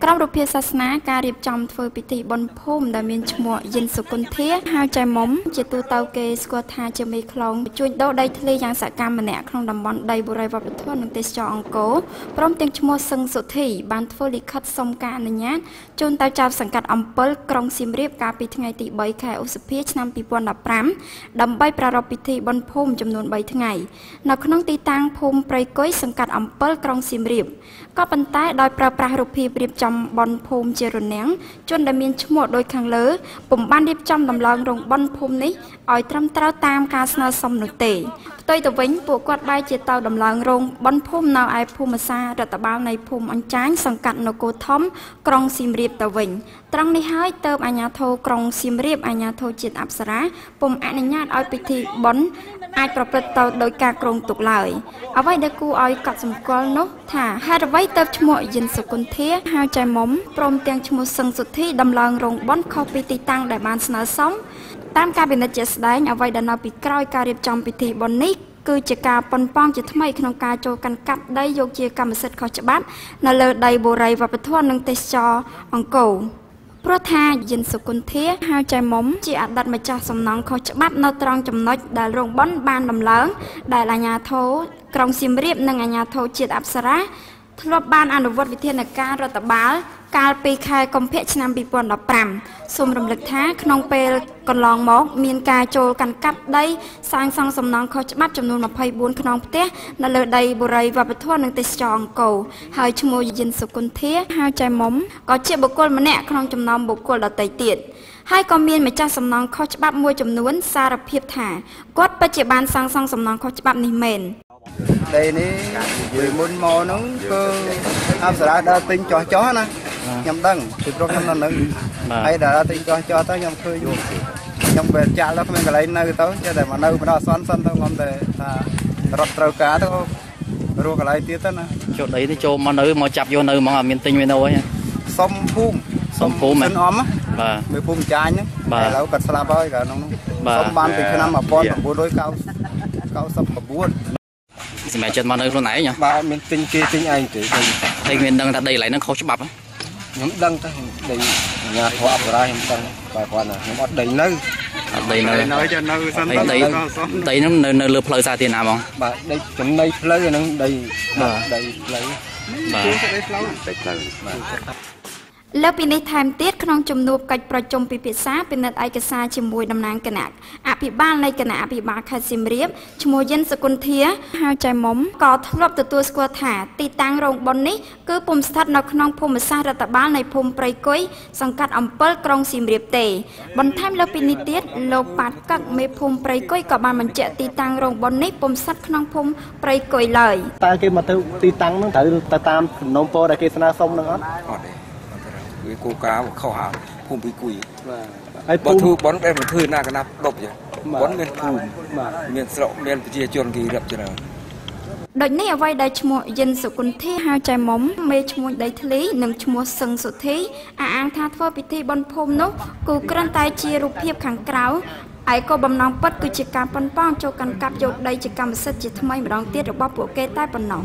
ក្រមរូបភាពសាសនាការរៀបចំធ្វើពិធីបុណ្យភូមិដែលមានឈ្មោះយិនសុគន្ធាហៅចៃមុំជាទូទៅគេស្គាល់ថាជាមេខ្លងជួញដូរដីធ្លីយ៉ាងសកម្មម្នាក់ក្នុងតំបន់ដីបុរីវប្បធម៌និងទេសចរអង្គរព្រមទាំងឈ្មោះសឹងសុធីបានធ្វើលិខិតសុំការអនុញ្ញាតជូនទៅចៅសង្កាត់អំពិលក្រុងសៀមរាបកាលពីថ្ងៃទី3ខែឧសភាឆ្នាំ2015ដើម្បីប្រារព្ធពិធីបុណ្យភូមិចំនួន3ថ្ងៃនៅក្នុងទីតាំងភូមិព្រៃគុយសង្កាត់អំពិលក្រុងសៀមរាបក៏ប៉ុន្តែដោយប្រើប្រាស់រូបភាពរៀបចំបុណ្យភូមិជារនាំងជនដែលមានឈ្មោះដូចខាងលើពុំបានរៀបចំដំឡើងរោងបុណ្យភូមិនេះឲ្យត្រឹមត្រូវតាមការស្នើសុំនោះទេផ្ទុយទៅវិញពួកគាត់បែរជាទៅដំឡើងរោងបុណ្យភូមិនៅឯភូមិសាស្ត្ររដ្ឋបាលនៃភូមិអញ្ចាញសង្កាត់នគរធំក្រុងសៀមរាបទៅវិញត្រង់នេះហើយទើបអាជ្ញាធរក្រុងសៀមរាបអាជ្ញាធរជាតិអប្សរាពុំអនុញ្ញាតឲ្យពិធីបុណ្យអាចប្រព្រឹត្តទៅដោយការគ្រោងទុកឡើយអ្វីដែលគួរឲ្យកត់សម្គាល់នោះថាហេតុអ្វីទើបឈ្មោះយិនសុគន្ធាហៅចៃមុំព្រមទាំងឈ្មោះសឹងសុធីដំឡើងរោងបុណ្យខុសពីទីតាំងដែលបានស្នើសុំតាមការពិនិត្យជាក់ស្ដែងអ្វីដែលនៅពីក្រោយការរៀបចំពិធីបុណ្យនេះគឺជាការប៉ុនប៉ងជាថ្មីក្នុងការចូលកាន់កាប់ដីយកជាកម្មសិទ្ធិខុសច្បាប់នៅលើដីបុរីវប្បធម៌និងទេសចរអង្គរព្រោះថាយិនសុគន្ធាហៅចៃមុំជាអតីតម្ចាស់សំណង់ខុសច្បាប់នៅត្រង់ចំណុចដែលរោងបុណ្យបានដំឡើងដែលអាជ្ញាធរក្រុងសៀមរាបនិងអាជ្ញាធរជាតិអប្សរាធ្លាប់បានអនុវត្តវិធានការរដ្ឋបាលកាលពីខែកុម្ភៈឆ្នាំ2015សូមរំលឹកថាក្នុងពេលកន្លងមកមានការចូលកាន់កាប់ដីសាងសង់សំណង់ខុសច្បាប់ចំនួន24ខ្នងផ្ទះនៅលើដីបុរីវប្បធម៌និងទេសចរអង្គរហើយឈ្មោះយិនសុគន្ធាហៅចៃមុំក៏ជាបុគ្គលម្នាក់ក្នុងចំណោមបុគ្គលដទៃទៀតហើយក៏មានម្ចាស់សំណង់ខុសច្បាប់មួយចំនួនសារភាពថាគាត់ពិតជាបានសាងសង់សំណង់ខុសច្បាប់នេះមែនដីនេះពីមុនមកហ្នឹងគឺអប្សរាដើរទិញចោះណាខ្ញុំដឹងពីព្រោះខ្ញុំនៅនឹងហើយដើរទិញចោះទៅខ្ញុំឃើញខ្ញុំបែរចាក់ទៅគ្មានកន្លែងនៅទៅចេះតែមកនៅបណ្ដោះអសន្នសិនទៅខ្ញុំតែថារត់ត្រូវការទៅរកកន្លែងទៀតទៅណាចូលដីទៅចូលមកនៅមកចាប់យកនៅហ្មងអត់មានទិញវានៅអីសុំភូមិសុំអមបាទមេភូមិចាញ់ហ្នឹងឥឡូវគាត់ស្លាប់ហើយកាលនោះសុំបានពីឆ្នាំ1999សម្រាប់ចិត្តមកនៅខ្លួនឯងបាទមានទិញគេទិញឯងទេតែមានដឹងថាដីកន្លែងហ្នឹងខុសច្បាប់ខ្ញុំដឹងតែដីnhàធរអប្សរាខ្ញុំដឹងបាទគាត់ណាខ្ញុំអត់ដីនៅអត់ដីនៅចានៅសិនដីហ្នឹងនៅលើផ្លូវសាធារណៈហ្មងបាទដីចំណីផ្លូវហ្នឹងដីដីផ្លូវបាទដីផ្លូវតិចទៅបាទលើពីនេះថែមទៀតក្នុងជំនួបកិច្ចប្រជុំពិភាក្សាពិនិត្យឯកសារជាមួយតំណាងគណៈអភិបាលនៃគណៈអភិបាលខេត្តសៀមរាបឈ្មោះយិនសុគន្ធាហៅចៃមុំក៏ធ្លាប់ទទួលស្គាល់ថាទីតាំងរោងបុណ្យនេះគឺពុំស្ថិតនៅក្នុងភូមិសាស្ត្ររដ្ឋបាលនៃភូមិព្រៃគុយសង្កាត់អំពិលក្រុងសៀមរាបទេបន្ថែមលើពីនេះទៀតលោកប៉ាតកឹកមេភូមិព្រៃគុយក៏បានបញ្ជាក់ទីតាំងរោងបុណ្យនេះពុំស្ថិតក្នុងភូមិព្រៃគុយឡើយតើគេមកទៅទីតាំងហ្នឹងត្រូវទៅតាមសំណុំពរដែលគេស្នើសុំហ្នឹងអត់ទេវាគោលការណ៍ខុសហើយភូមិពីគួយបាទហើយបើធ្វើបន់តែមិនធ្វើណាកណាប់ដប់ចឹងបន់មានភូមិបាទមានស្រុកមានប្រជាជនគេរៀបច្រើនដូចនេះអ្វីដែលឈ្មោះយិនសុគន្ធាហៅចៃមុំមេឈ្មោះដីធ្លីនិងឈ្មោះសឹងសុធីអះអាងថាធ្វើពិធីបុណ្យភូមិនោះគឺគ្រាន់តែជារូបភាពខាងក្រៅឯក៏បំណងពិតគឺជាការប៉ុនប៉ងចូលកាន់កាប់យកដីជាកម្មសិទ្ធិជាថ្មីម្ដងទៀតរបស់ពួកគេតែប៉ុណ្ណោះ